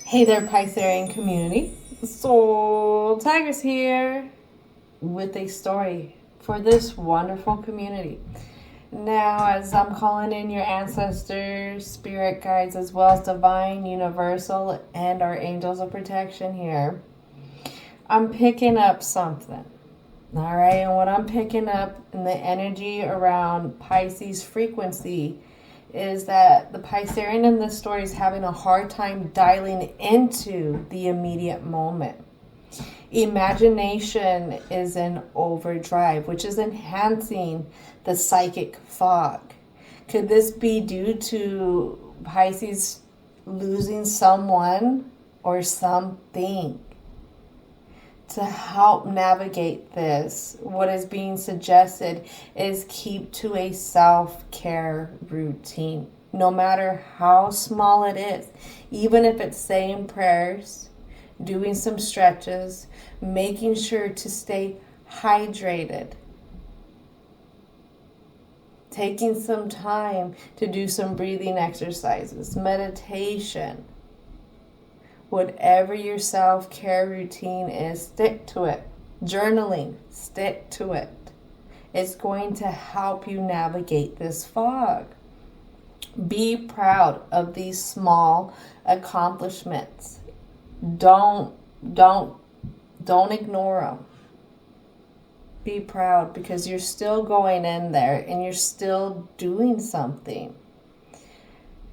Hey there, Piscean community. Soul Tigers here with a story for this wonderful community. Now, as I'm calling in your ancestors, spirit guides, as well as divine, universal, and our angels of protection here, I'm picking up something. All right, and what I'm picking up in the energy around Pisces frequency is that the Piscean in this story is having a hard time dialing into the immediate moment. Imagination is in overdrive, which is enhancing the psychic fog. Could this be due to Pisces losing someone or something? To help navigate this, what is being suggested is keep to a self-care routine, no matter how small it is. Even if it's saying prayers, doing some stretches, making sure to stay hydrated, taking some time to do some breathing exercises, meditation. Whatever your self-care routine is, stick to it. Journaling, stick to it. It's going to help you navigate this fog. Be proud of these small accomplishments. Don't ignore them. Be proud because you're still going in there and you're still doing something.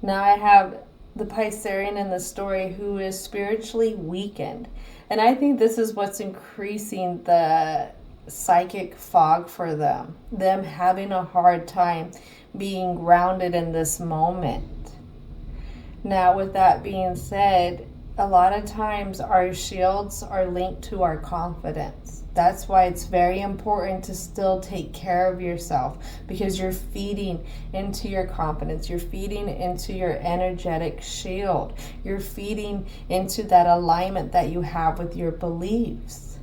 Now I have the Piscean in the story who is spiritually weakened. And I think this is what's increasing the psychic fog for them. Them having a hard time being grounded in this moment. Now, with that being said, a lot of times our shields are linked to our confidence. That's why it's very important to still take care of yourself, because you're feeding into your confidence. You're feeding into your energetic shield. You're feeding into that alignment that you have with your beliefs.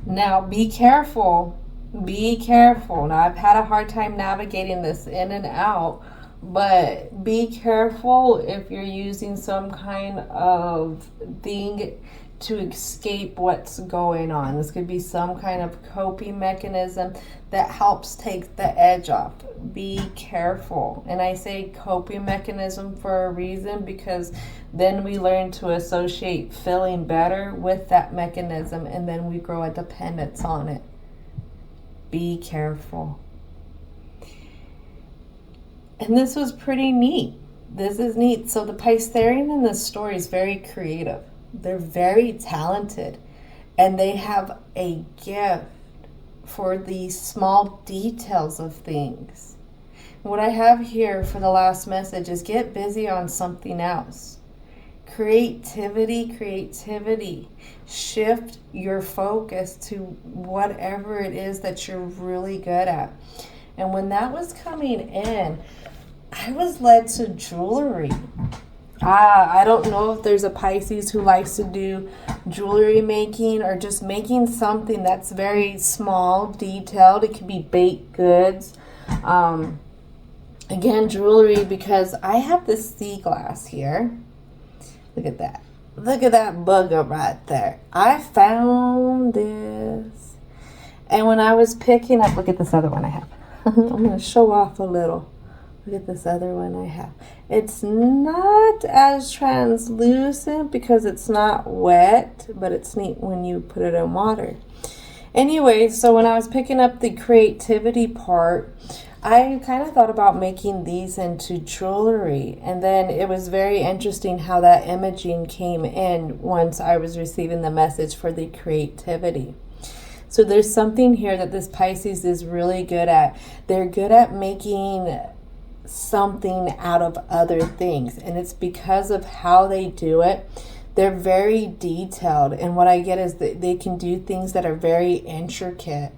Now, be careful. Be careful. Now, I've had a hard time navigating this in and out, but be careful if you're using some kind of thing to escape what's going on. This could be some kind of coping mechanism that helps take the edge off. Be careful. And I say coping mechanism for a reason, because then we learn to associate feeling better with that mechanism, and then we grow a dependence on it. Be careful. And this was pretty neat. This is neat. So the Piscean in this story is very creative. They're very talented, and they have a gift for these small details of things. What I have here for the last message is get busy on something else. Creativity. Shift your focus to whatever it is that you're really good at. And when that was coming in, I was led to jewelry. I don't know if there's a Pisces who likes to do jewelry making or just making something that's very small, detailed. It could be baked goods. Again, jewelry, because I have this sea glass here. Look at that. Look at that bugger right there. I found this. And when I was picking up, look at this other one I have. I'm going to show off a little. Look at this other one I have. It's not as translucent because it's not wet, but it's neat when you put it in water. Anyway, so when I was picking up the creativity part, I kind of thought about making these into jewelry. And then it was very interesting how that imaging came in once I was receiving the message for the creativity. So there's something here that this Pisces is really good at. They're good at making something out of other things, and it's because of how they do it. They're very detailed, and what I get is that they can do things that are very intricate.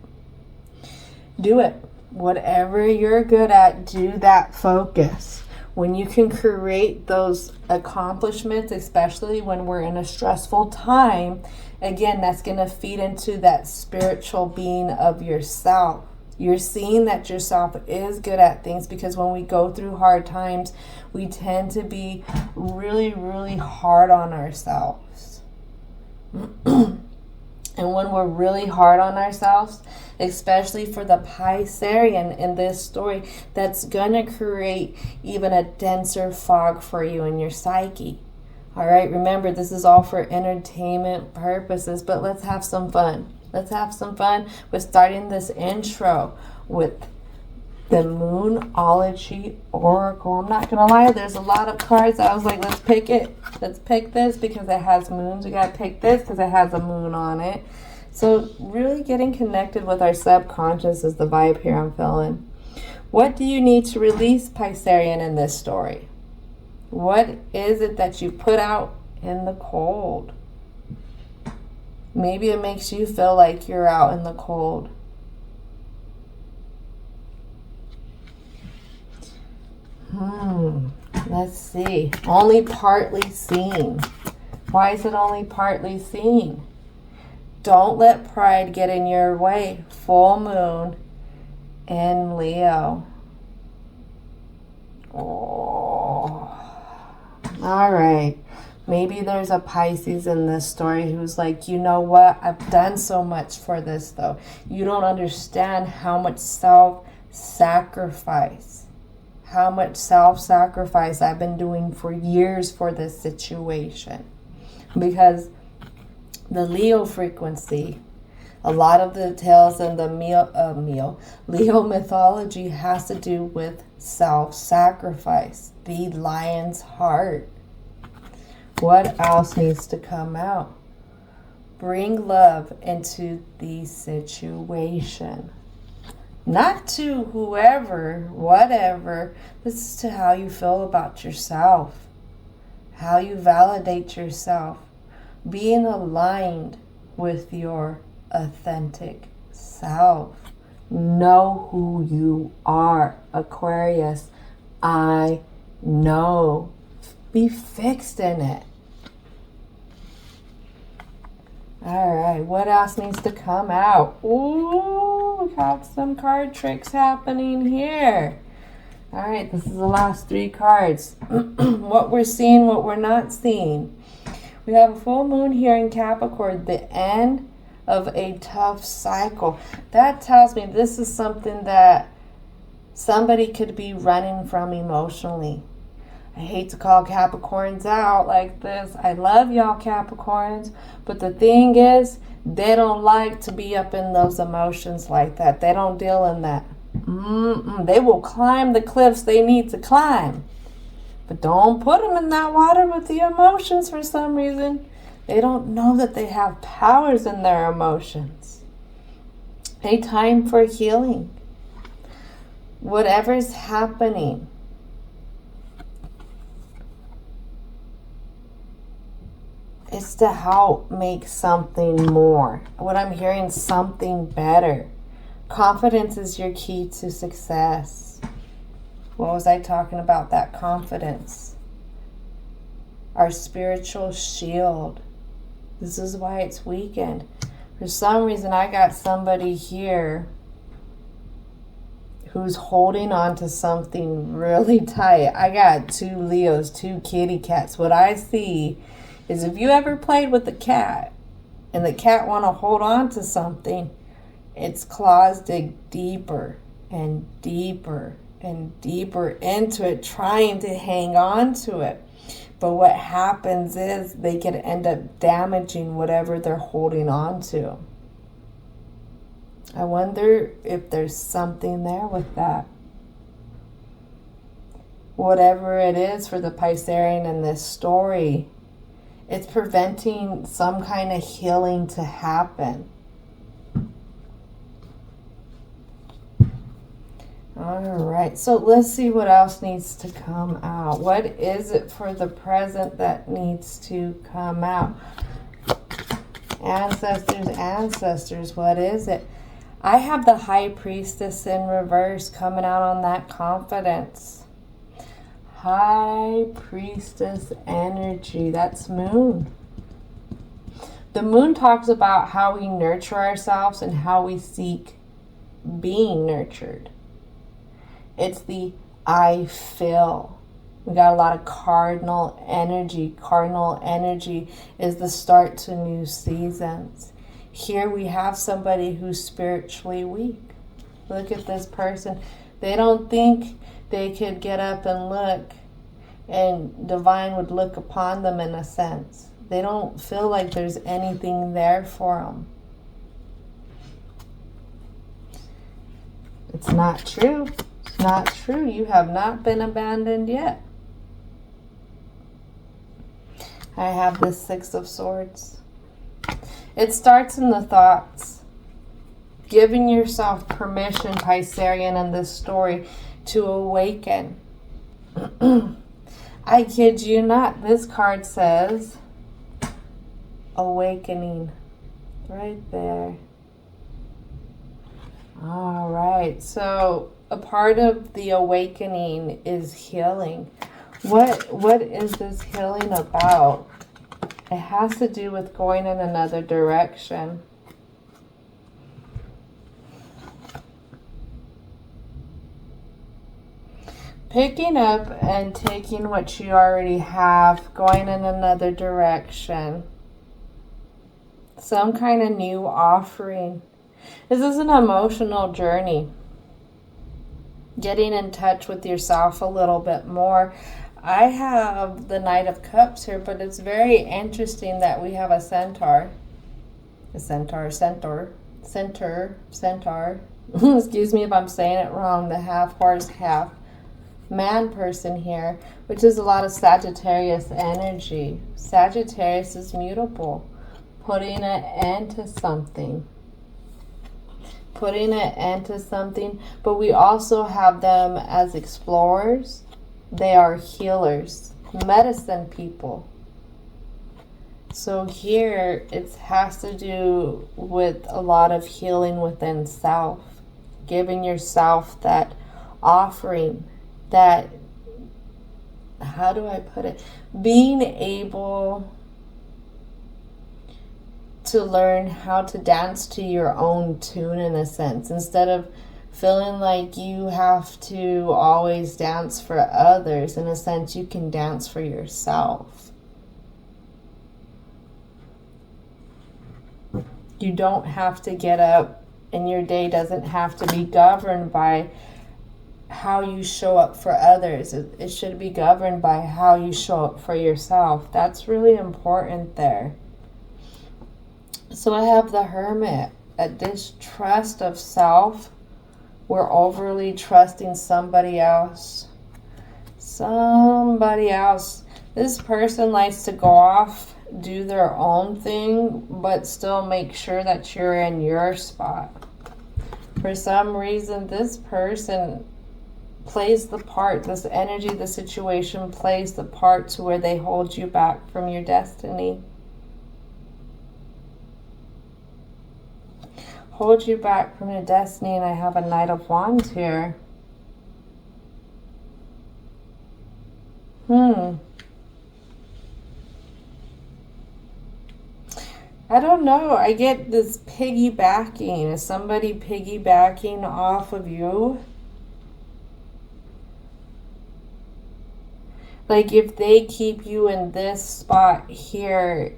Do it. Whatever you're good at, do that. Focus. When you can create those accomplishments, especially when we're in a stressful time, again, that's going to feed into that spiritual being of yourself. You're seeing that yourself is good at things, because when we go through hard times, we tend to be really, really hard on ourselves. And when we're really hard on ourselves, especially for the Piscean in this story, that's going to create even a denser fog for you in your psyche. All right, remember, this is all for entertainment purposes, but let's have some fun. Let's have some fun with starting this intro with the Moonology Oracle. I'm not going to lie, there's a lot of cards. I was like, let's pick it. Let's pick this because it has moons. We got to pick this because it has a moon on it. So really getting connected with our subconscious is the vibe here I'm feeling. What do you need to release, Piscean, in this story? What is it that you put out in the cold? Maybe it makes you feel like you're out in the cold. Let's see. Only partly seen. Why is it only partly seen? Don't let pride get in your way. Full moon in Leo. Oh. All right. Maybe there's a Pisces in this story who's like, you know what? I've done so much for this, though. You don't understand how much self-sacrifice I've been doing for years for this situation. Because the Leo frequency, a lot of the tales in the Leo mythology has to do with self-sacrifice, the lion's heart. What else needs to come out? Bring love into the situation. Not to whoever, whatever. This is to how you feel about yourself. How you validate yourself. Being aligned with your authentic self. Know who you are, Aquarius. I know. Be fixed in it. All right, what else needs to come out? Ooh, we got some card tricks happening here. All right, this is the last 3 cards. What we're seeing, what we're not seeing. We have a full moon here in Capricorn, the end of a tough cycle. That tells me this is something that somebody could be running from emotionally. I hate to call Capricorns out like this. I love y'all Capricorns. But the thing is, they don't like to be up in those emotions like that. They don't deal in that. They will climb the cliffs they need to climb. But don't put them in that water with the emotions for some reason. They don't know that they have powers in their emotions. A time for healing. Whatever's happening, it's to help make something more. What I'm hearing, something better. Confidence is your key to success. What was I talking about? That confidence. Our spiritual shield. This is why it's weakened. For some reason, I got somebody here who's holding on to something really tight. I got 2 Leos, 2 kitty cats. What I see is, if you ever played with a cat and the cat want to hold on to something, its claws dig deeper and deeper and deeper into it, trying to hang on to it. But what happens is they could end up damaging whatever they're holding on to. I wonder if there's something there with that. Whatever it is for the Piscean in this story, it's preventing some kind of healing to happen. All right, so let's see what else needs to come out. What is it for the present that needs to come out? Ancestors, what is it? I have the High Priestess in reverse coming out on that confidence. High Priestess energy, that's moon. The moon talks about how we nurture ourselves and how we seek being nurtured. It's the I feel. We got a lot of cardinal energy. Cardinal energy is the start to new seasons. Here we have somebody who's spiritually weak. Look at this person. They don't think they could get up and look and divine would look upon them in a sense. They don't feel like there's anything there for them. It's not true. It's not true. You have not been abandoned yet. I have this Six of Swords. It starts in the thoughts. Giving yourself permission, Piscean, in this story to awaken. I kid you not. This card says awakening. Right there. All right. So a part of the awakening is healing. What is this healing about? It has to do with going in another direction. Picking up and taking what you already have, going in another direction. Some kind of new offering. This is an emotional journey. Getting in touch with yourself a little bit more. I have the Knight of Cups here, but it's very interesting that we have a centaur. A centaur. Excuse me if I'm saying it wrong. The half horse, half man person here, which is a lot of Sagittarius energy. Sagittarius is mutable. Putting an end to something. Putting an end to something. But we also have them as explorers. They are healers, medicine people. So here it has to do with a lot of healing within self. Giving yourself that offering, that, how do I put it? Being able to learn how to dance to your own tune in a sense. Instead of feeling like you have to always dance for others, in a sense, you can dance for yourself. You don't have to get up, and your day doesn't have to be governed by how you show up for others. It should be governed by how you show up for yourself. That's really important there. So I have the Hermit, a distrust of self. We're overly trusting somebody else. Somebody else. This person likes to go off, do their own thing, but still make sure that you're in your spot. For some reason, this person plays the part. This energy, the situation plays the part to where they hold you back from your destiny. Hold you back from your destiny, and I have a Knight of Wands here. I don't know. I get this piggybacking. Is somebody piggybacking off of you? Like if they keep you in this spot here,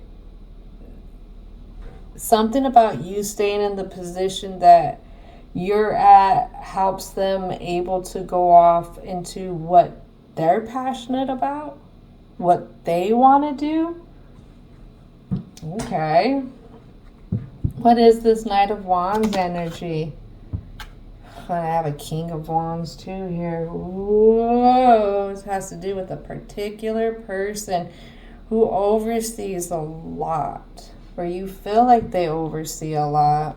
something about you staying in the position that you're at helps them able to go off into what they're passionate about, what they want to do. Okay. What is this Knight of Wands energy? I have a King of Wands too here. Whoa. This has to do with a particular person who oversees a lot, or you feel like they oversee a lot.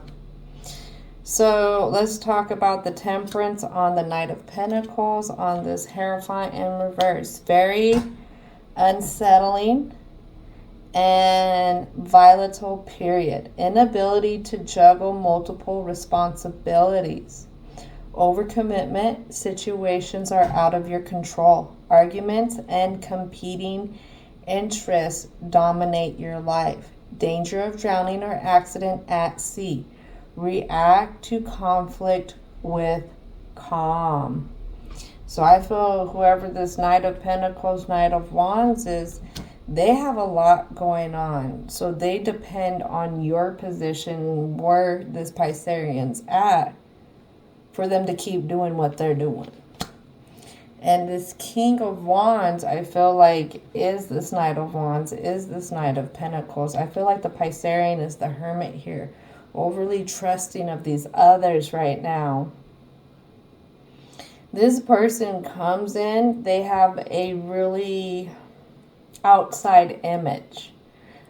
So let's talk about the Temperance on the Knight of Pentacles on this Hierophant in reverse. Very unsettling and volatile period. Inability to juggle multiple responsibilities. Overcommitment. Situations are out of your control. Arguments and competing interests dominate your life. Danger of drowning or accident at sea. react to conflict with calm. So I feel whoever this Knight of Pentacles, Knight of Wands is, they have a lot going on. So they depend on your position, where this Piscean's at, for them to keep doing what they're doing. And this King of Wands, I feel like, is this Knight of Wands, is this Knight of Pentacles. I feel like the Piscean is the Hermit here, overly trusting of these others right now. This person comes in, they have a really outside image.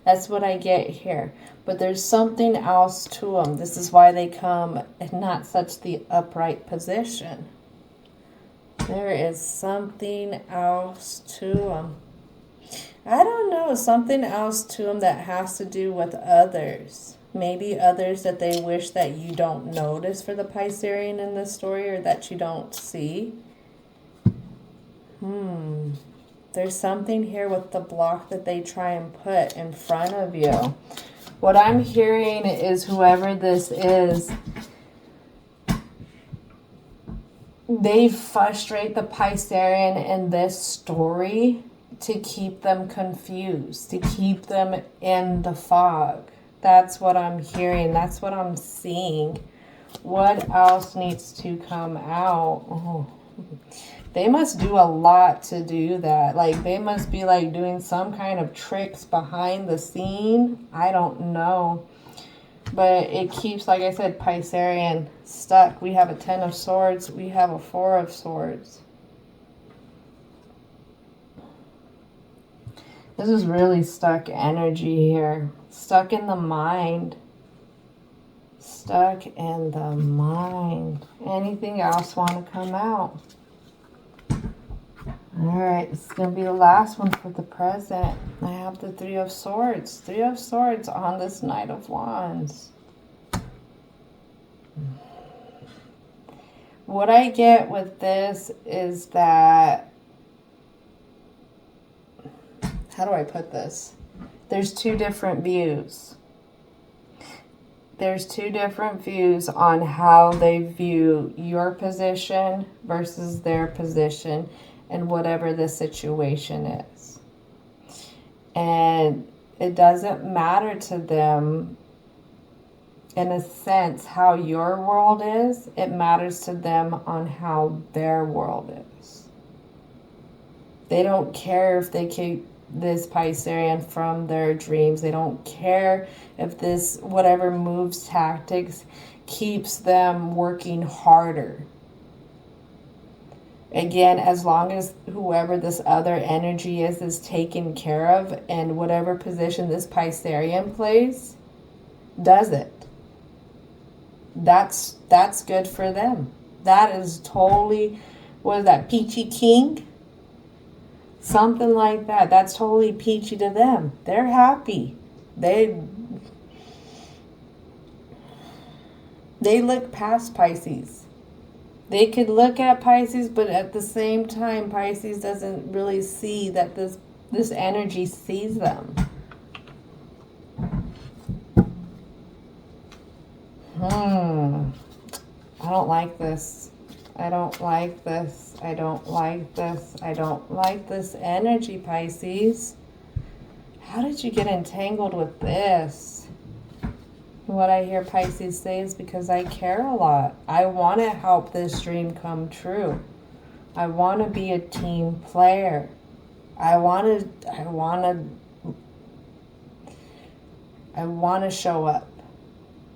That's what I get here. But there's something else to them. This is why they come in not such the upright position. There is something else to them. I don't know, something else to them that has to do with others. Maybe others that they wish that you don't notice for the Piscean in this story, or that you don't see. There's something here with the block that they try and put in front of you. What I'm hearing is whoever this is, they frustrate the Piscean in this story to keep them confused, to keep them in the fog. That's what I'm hearing. That's what I'm seeing. What else needs to come out? Oh. They must do a lot to do that. Like, they must be like doing some kind of tricks behind the scene. I don't know. But it keeps, like I said, Piscean stuck. We have a 10 of Swords. We have a 4 of Swords. This is really stuck energy here. Stuck in the mind. Stuck in the mind. Anything else want to come out? Alright, this is going to be the last one for the present. I have the 3 of Swords. 3 of Swords on this Knight of Wands. What I get with this is that, how do I put this? There's two different views. There's two different views on how they view your position versus their position and whatever the situation is. And it doesn't matter to them, in a sense, how your world is. It matters to them on how their world is. They don't care if they keep this Piscean from their dreams. They don't care if this, whatever moves, tactics, keeps them working harder. Again, as long as whoever this other energy is taken care of, and whatever position this Piscean plays, does it. That's good for them. That is totally, what is that, Peachy King? Something like that. That's totally peachy to them. They're happy. They look past Pisces. They could look at Pisces, but at the same time, Pisces doesn't really see that this energy sees them. I don't like this. I don't like this. I don't like this. I don't like this energy, Pisces. How did you get entangled with this? What I hear Pisces say is because I care a lot. I want to help this dream come true. I want to be a team player. I want to show up.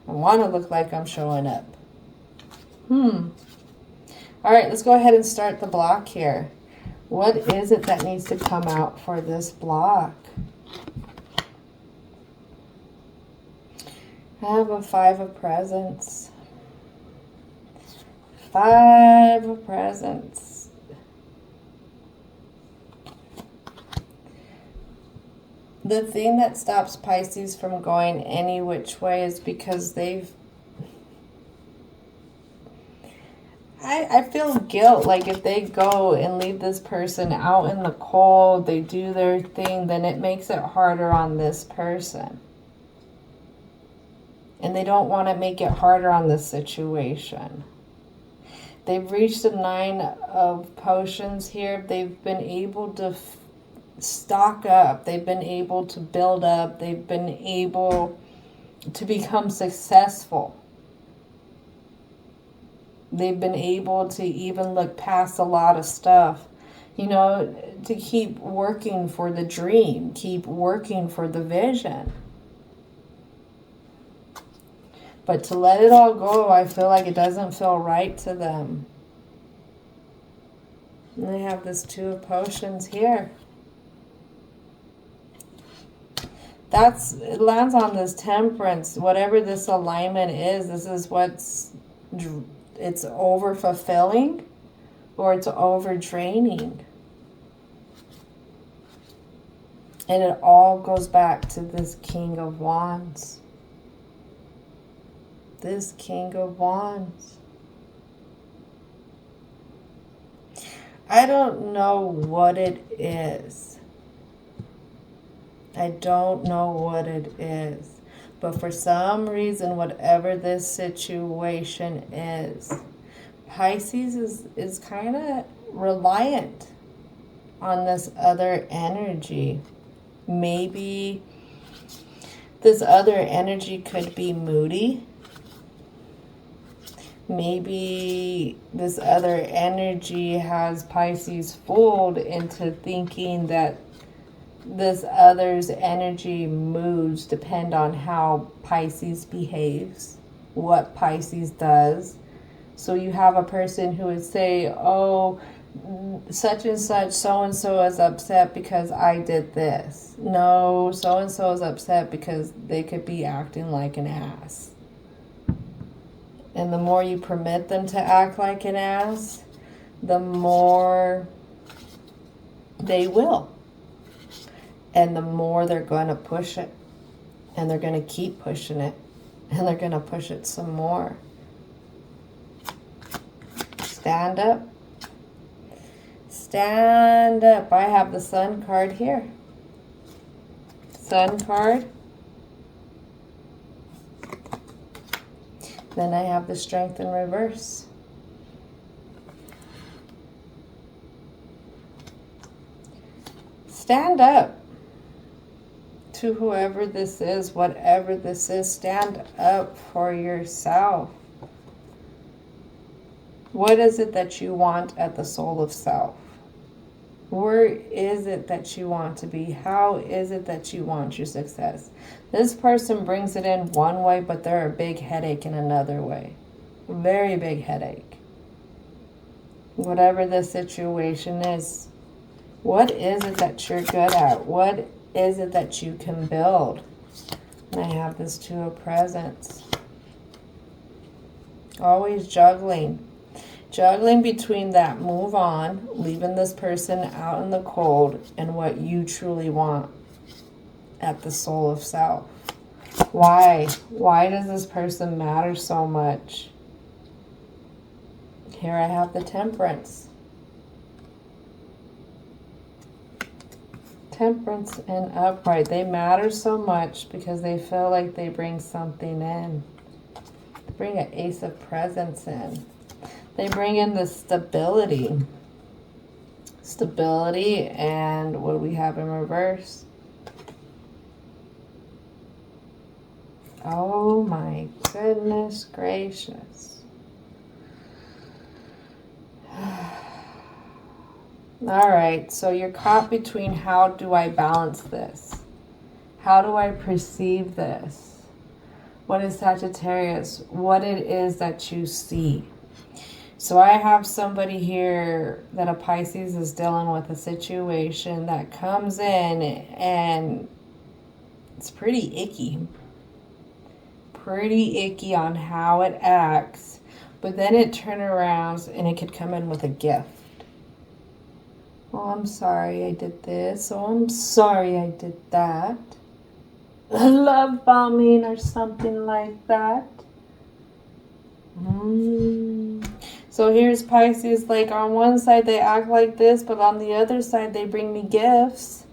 I want to look like I'm showing up. All right, let's go ahead and start the block here. What is it that needs to come out for this block? I have a 5 of Presents. 5 of Presents. The thing that stops Pisces from going any which way is because I feel guilt. Like, if they go and leave this person out in the cold, they do their thing, then it makes it harder on this person. And they don't want to make it harder on this situation. They've reached the 9 of potions here. They've been able to stock up. They've been able to build up. They've been able to become successful. They've been able to even look past a lot of stuff. You know, to keep working for the dream. Keep working for the vision. But to let it all go, I feel like it doesn't feel right to them. And they have this 2 of potions here. It lands on this temperance. Whatever this alignment is, this is it's over-fulfilling or it's over-draining. And it all goes back to this King of Wands. This King of Wands. I don't know what it is. I don't know what it is. But for some reason, whatever this situation is, Pisces is kind of reliant on this other energy. Maybe this other energy could be moody. Maybe this other energy has Pisces fooled into thinking that this other's energy moods depend on how Pisces behaves, what Pisces does. So you have a person who would say, oh, such and such, so-and-so is upset because I did this. No, so-and-so is upset because they could be acting like an ass. And the more you permit them to act like an ass, the more they will. And the more they're going to push it. And they're going to keep pushing it. And they're going to push it some more. Stand up. Stand up. I have the Sun card here. Sun card. Then I have the Strength in reverse. Stand up to whoever this is, whatever this is. Stand up for yourself. What is it that you want at the soul of self? Where is it that you want to be? How is it that you want your success? This person brings it in one way, but they're a big headache in another way. Very big headache. Whatever the situation is, what is it that you're good at? What is it that you can build? And I have this 2 of presents. Always juggling. Juggling between that move on, leaving this person out in the cold, and what you truly want at the soul of self. Why? Why does this person matter so much? Here I have the Temperance. Temperance and Upright. They matter so much because they feel like they bring something in. They bring an Ace of Presents in. They bring in the stability. Stability, and what do we have in reverse? Oh my goodness gracious. Alright, so you're caught between how do I balance this? How do I perceive this? What is Sagittarius? What it is that you see? So I have somebody here that a Pisces is dealing with a situation that comes in and it's pretty icky. Pretty icky on how it acts. But then it turns around and it could come in with a gift. Oh, I'm sorry I did this. Oh, I'm sorry I did that. Love bombing or something like that. So here's Pisces, like on one side they act like this, but on the other side they bring me gifts.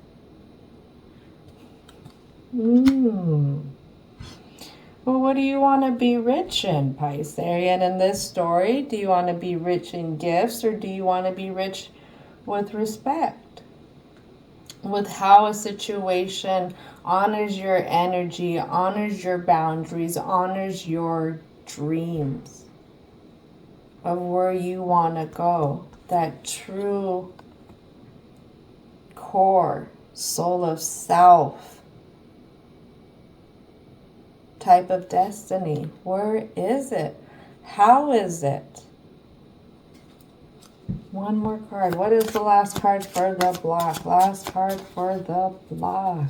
Well, what do you want to be rich in, Pisces? And in this story, do you want to be rich in gifts, or do you want to be rich with respect? With how a situation honors your energy, honors your boundaries, honors your dreams of where you want to go. That true core, soul of self type of destiny. Where is it? How is it? One more card. What is the last card for the block? Last card for the block.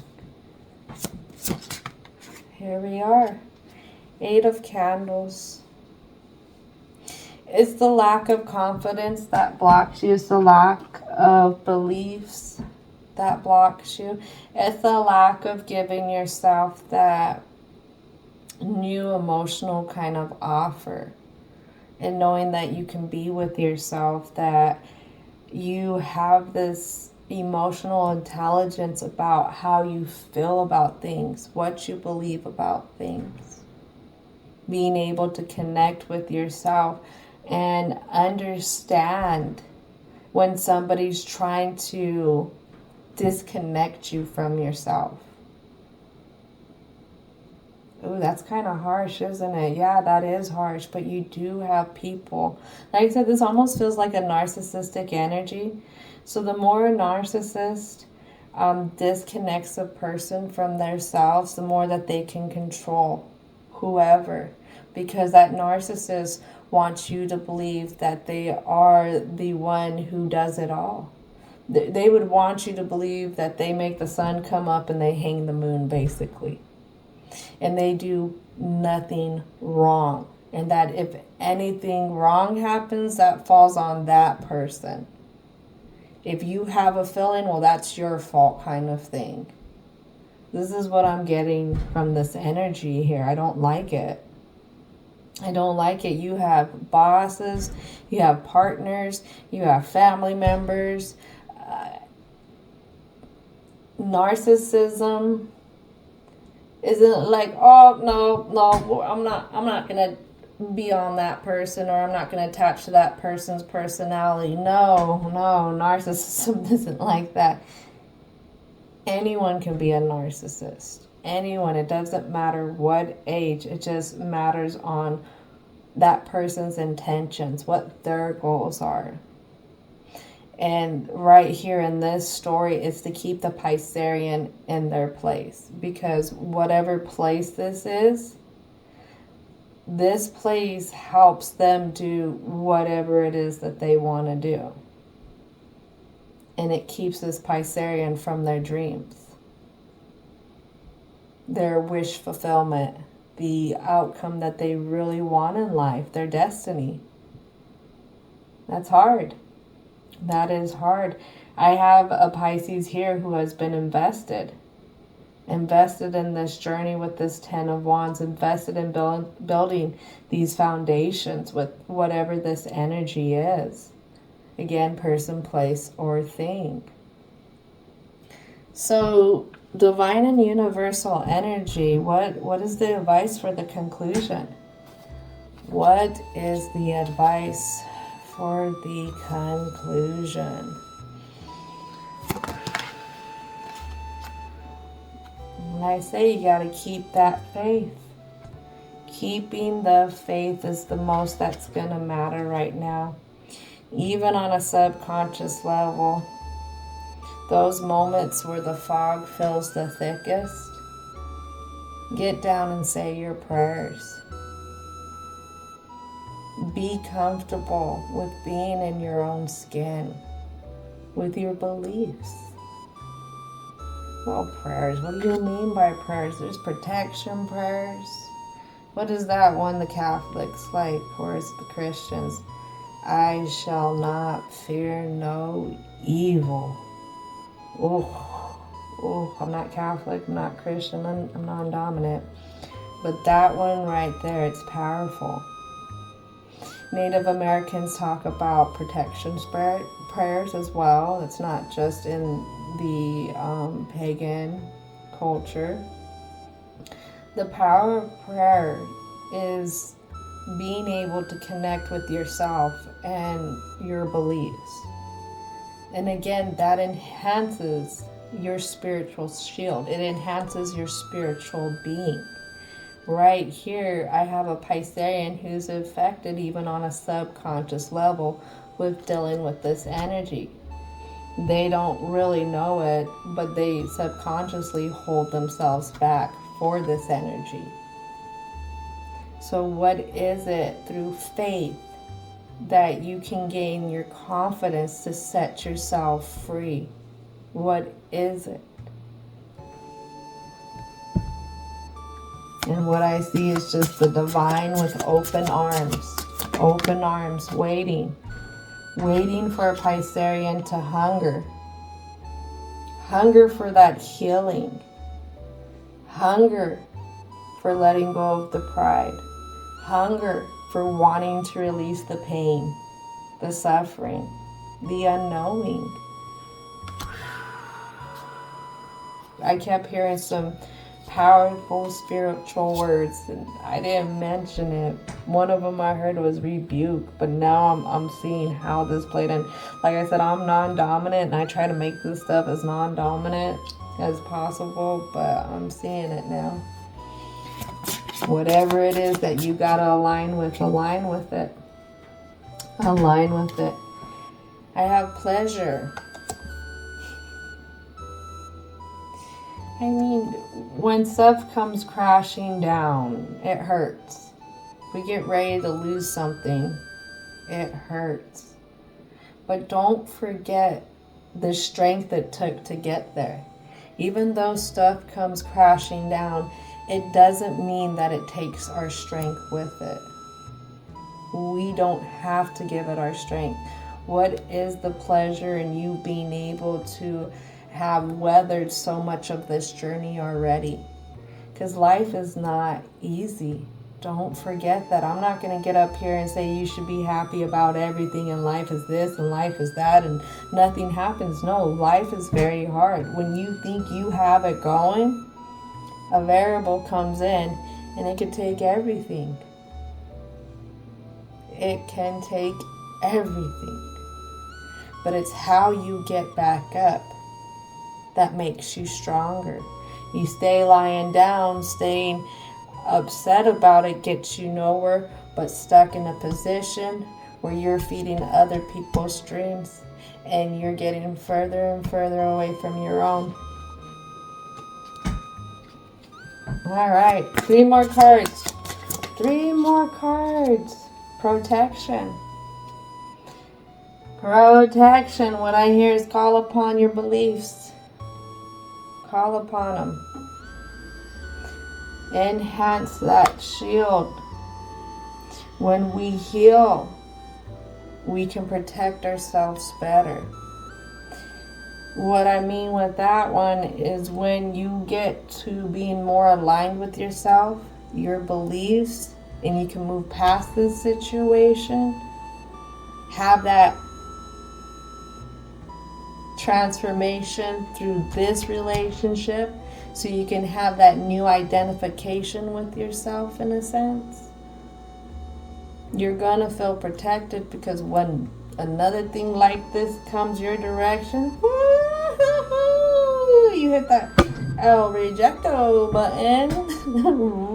Here we are. 8 of Candles. It's the lack of confidence that blocks you. It's the lack of beliefs that blocks you. It's the lack of giving yourself that new emotional kind of offer. And knowing that you can be with yourself, that you have this emotional intelligence about how you feel about things, what you believe about things. Being able to connect with yourself and understand when somebody's trying to disconnect you from yourself. Ooh, that's kind of harsh, isn't it? Yeah, that is harsh, but you do have people. Like I said, this almost feels like a narcissistic energy. So the more a narcissist disconnects a person from themselves, the more that they can control whoever. Because that narcissist wants you to believe that they are the one who does it all. They would want you to believe that they make the sun come up and they hang the moon, basically. And they do nothing wrong. And that if anything wrong happens, that falls on that person. If you have a feeling, well, that's your fault kind of thing. This is what I'm getting from this energy here. I don't like it. I don't like it. You have bosses, you have partners, you have family members. Narcissism isn't like, oh, no, I'm not going to be on that person, or I'm not going to attach to that person's personality. No, narcissism isn't like that. Anyone can be a narcissist. Anyone. It doesn't matter what age. It just matters on that person's intentions, what their goals are. And right here in this story is to keep the Piscean in their place. Because whatever place this place helps them do whatever it is that they want to do. And it keeps this Piscean from their dreams, their wish fulfillment, the outcome that they really want in life, their destiny. That's hard. That is hard. I have a Pisces here who has been invested in this journey with this 10 of Wands, invested in building these foundations with whatever this energy is. Again, person, place, or thing. So, divine and universal energy, what is the advice for the conclusion? What is the advice for the conclusion? And I say you got to keep that faith. Keeping the faith is the most that's going to matter right now. Even on a subconscious level, those moments where the fog feels the thickest, get down and say your prayers. Be comfortable with being in your own skin, with your beliefs. Well, prayers, what do you mean by prayers? There's protection prayers. What is that one the Catholics like, or is it the Christians? I shall not fear no evil. Oh, I'm not Catholic, I'm not Christian, I'm non-dominant. But that one right there, it's powerful. Native Americans talk about protection prayers as well. It's not just in the pagan culture. The power of prayer is being able to connect with yourself and your beliefs. And again, that enhances your spiritual shield. It enhances your spiritual being. Right here, I have a Piscean who's affected even on a subconscious level with dealing with this energy. They don't really know it, but they subconsciously hold themselves back for this energy. So what is it through faith that you can gain your confidence to set yourself free? What is it? And what I see is just the divine with open arms, waiting for a Piscean to hunger for that healing, hunger for letting go of the pride, hunger for wanting to release the pain, the suffering, the unknowing. I kept hearing some powerful spiritual words, and I didn't mention it. One of them I heard was rebuke, but now I'm seeing how this played in. Like I said, I'm non-dominant, and I try to make this stuff as non-dominant as possible, but I'm seeing it now. Whatever it is that you gotta align with it. Align with it. I have pleasure. I mean, when stuff comes crashing down, it hurts. We get ready to lose something, it hurts. But don't forget the strength it took to get there. Even though stuff comes crashing down, it doesn't mean that it takes our strength with it. We don't have to give it our strength. What is the pleasure in you being able to have weathered so much of this journey already? Because life is not easy. Don't forget that. I'm not going to get up here and say you should be happy about everything and life is this and life is that and nothing happens. No, life is very hard. When you think you have it going, a variable comes in and it can take everything. It can take everything. But it's how you get back up that makes you stronger. You stay lying down, staying upset about it gets you nowhere, but stuck in a position where you're feeding other people's dreams and you're getting further and further away from your own. All right, 3 more cards. 3 more cards. Protection. Protection. What I hear is call upon your beliefs. Call upon them. Enhance that shield. When we heal, we can protect ourselves better. What I mean with that one is when you get to being more aligned with yourself, your beliefs, and you can move past this situation, have that transformation through this relationship so you can have that new identification with yourself in a sense. You're gonna feel protected because when another thing like this comes your direction, you hit that El Rejecto button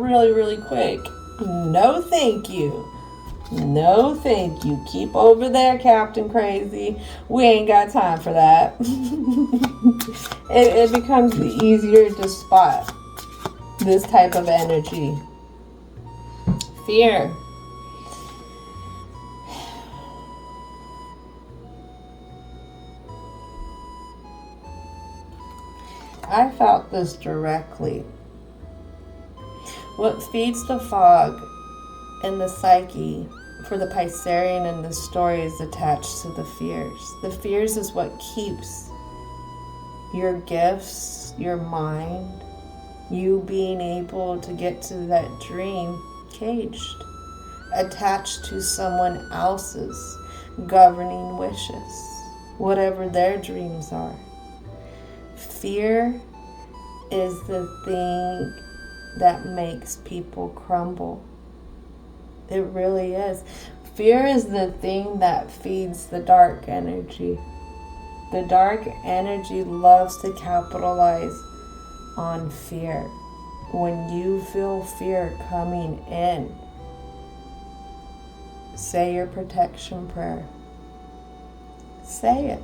really quick. No thank you. No thank you. Keep over there, Captain Crazy. We ain't got time for that. It becomes easier to spot this type of energy. Fear. I felt this directly. What feeds the fog in the psyche for the Piscean in this story is attached to the fears. The fears is what keeps your gifts, your mind, you being able to get to that dream caged, attached to someone else's governing wishes, whatever their dreams are. Fear is the thing that makes people crumble. It really is. Fear is the thing that feeds the dark energy. The dark energy loves to capitalize on fear. When you feel fear coming in, say your protection prayer. Say it.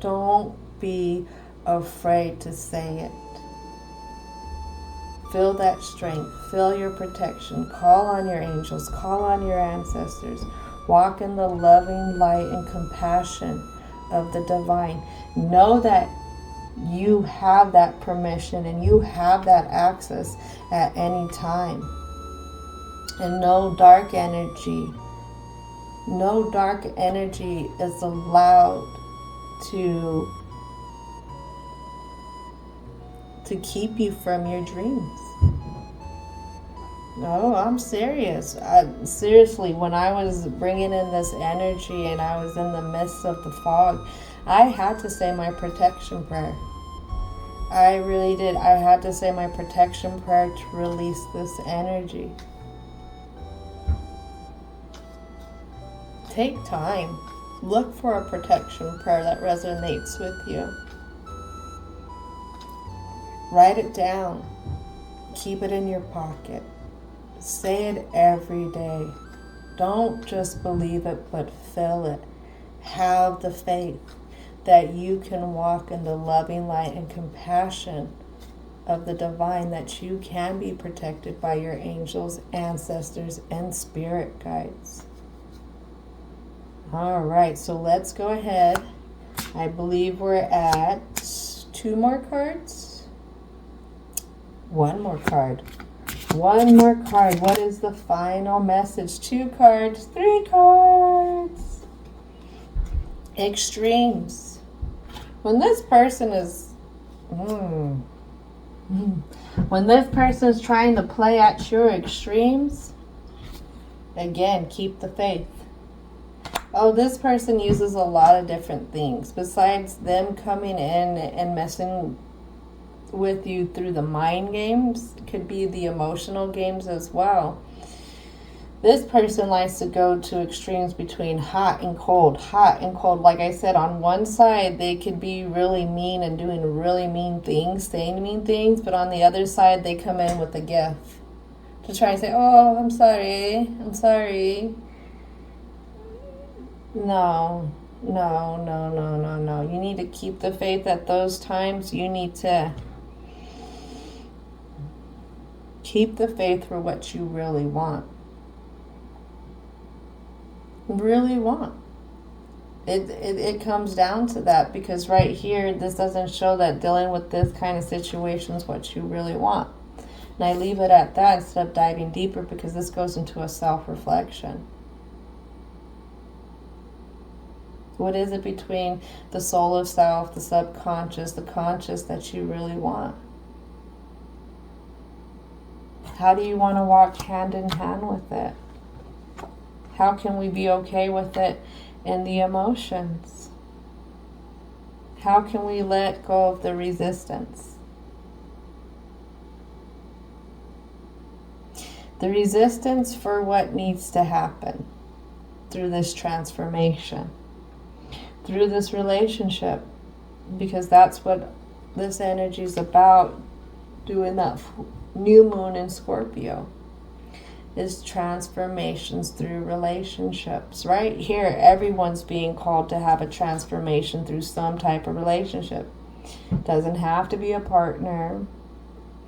Don't be afraid to say it. Feel that strength. Feel your protection. Call on your angels. Call on your ancestors. Walk in the loving light and compassion of the divine. Know that you have that permission and you have that access at any time. And no dark energy is allowed to keep you from your dreams. No, I'm serious. Seriously, when I was bringing in this energy and I was in the midst of the fog, I had to say my protection prayer. I really did. I had to say my protection prayer to release this energy. Take time. Look for a protection prayer that resonates with you. Write it down. Keep it in your pocket. Say it every day. Don't just believe it, but feel it. Have the faith that you can walk in the loving light and compassion of the divine, that you can be protected by your angels, ancestors, and spirit guides. All right, so let's go ahead. I believe we're at 2 more cards. One more card. What is the final message? 2 cards, 3 cards. Extremes. When this person is trying to play at your extremes, again, keep the faith. Oh, this person uses a lot of different things. Besides them coming in and messing with you through the mind games, could be the emotional games as well. This person likes to go to extremes between hot and cold. Like I said, on one side, they could be really mean and doing really mean things, saying mean things, but on the other side, they come in with a gift to try and say, oh, I'm sorry. No. You need to keep the faith at those times. You need to keep the faith for what you really want. It comes down to that, because right here, this doesn't show that dealing with this kind of situation is what you really want. And I leave it at that instead of diving deeper, because this goes into a self-reflection. What is it between the soul of self, the subconscious, the conscious that you really want? How do you want to walk hand in hand with it? How can we be okay with it in the emotions? How can we let go of the resistance? The resistance for what needs to happen through this transformation, through this relationship, because that's what this energy is about, doing that new moon in Scorpio, is transformations through relationships. Right here, everyone's being called to have a transformation through some type of relationship. Doesn't have to be a partner.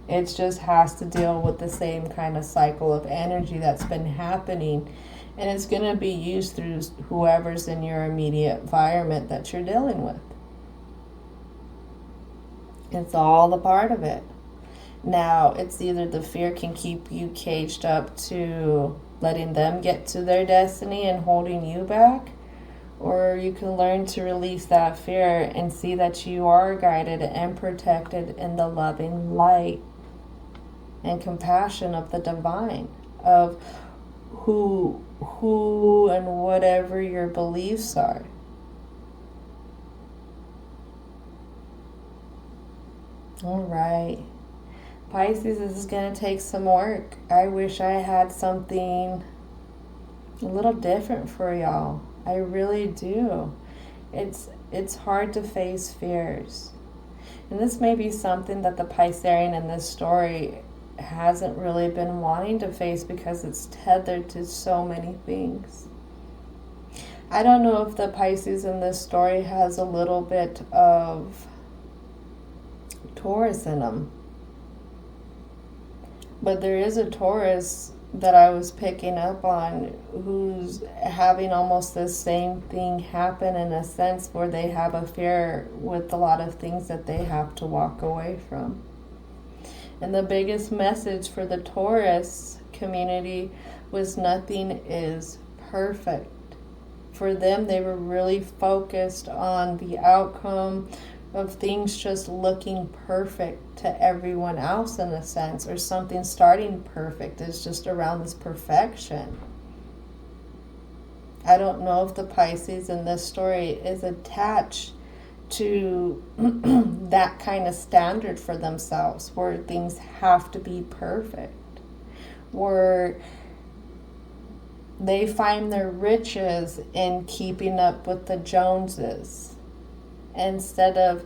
It just has to deal with the same kind of cycle of energy that's been happening. And it's going to be used through whoever's in your immediate environment that you're dealing with. It's all the part of it. Now, it's either the fear can keep you caged up to letting them get to their destiny and holding you back, or you can learn to release that fear and see that you are guided and protected in the loving light and compassion of the divine, of who and whatever your beliefs are. All right. Pisces, this is going to take some work. I wish I had something a little different for y'all. I really do. It's hard to face fears. And this may be something that the Piscean in this story hasn't really been wanting to face because it's tethered to so many things. I don't know if the Pisces in this story has a little bit of Taurus in them. But there is a Taurus that I was picking up on who's having almost the same thing happen, in a sense where they have a fear with a lot of things that they have to walk away from. And the biggest message for the Taurus community was nothing is perfect. For them, they were really focused on the outcome of things just looking perfect to everyone else, in a sense, or something starting perfect. It's just around this perfection. I don't know if the Pisces in this story is attached to that kind of standard for themselves, where things have to be perfect, where they find their riches in keeping up with the Joneses, instead of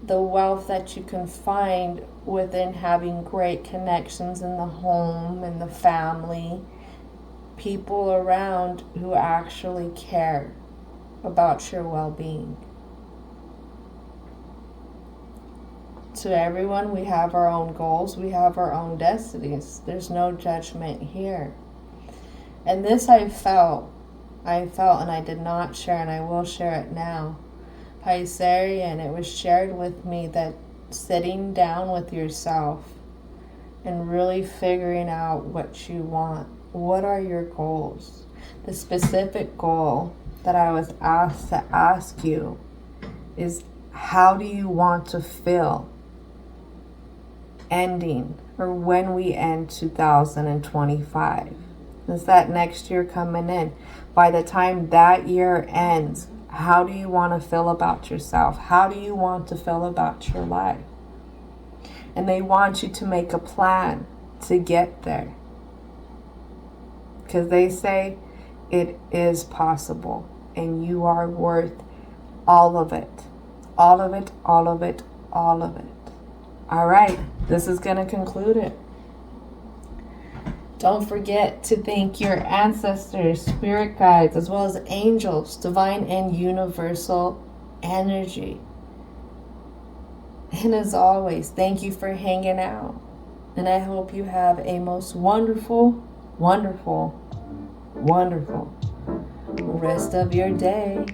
the wealth that you can find within having great connections in the home and the family, people around who actually care about your well-being. To everyone, we have our own goals, we have our own destinies. There's no judgment here. And this I felt, and I did not share, and I will share it now. Piscean, it was shared with me that sitting down with yourself and really figuring out what you want. What are your goals? The specific goal that I was asked to ask you is, how do you want to feel ending, or when we end 2025? Is that next year coming in? By the time that year ends, how do you want to feel about yourself? How do you want to feel about your life? And they want you to make a plan to get there. Because they say it is possible, and you are worth all of it. All of it, all of it, all of it. All right, this is going to conclude it. Don't forget to thank your ancestors, spirit guides, as well as angels, divine and universal energy. And as always, thank you for hanging out. And I hope you have a most wonderful, wonderful, wonderful rest of your day.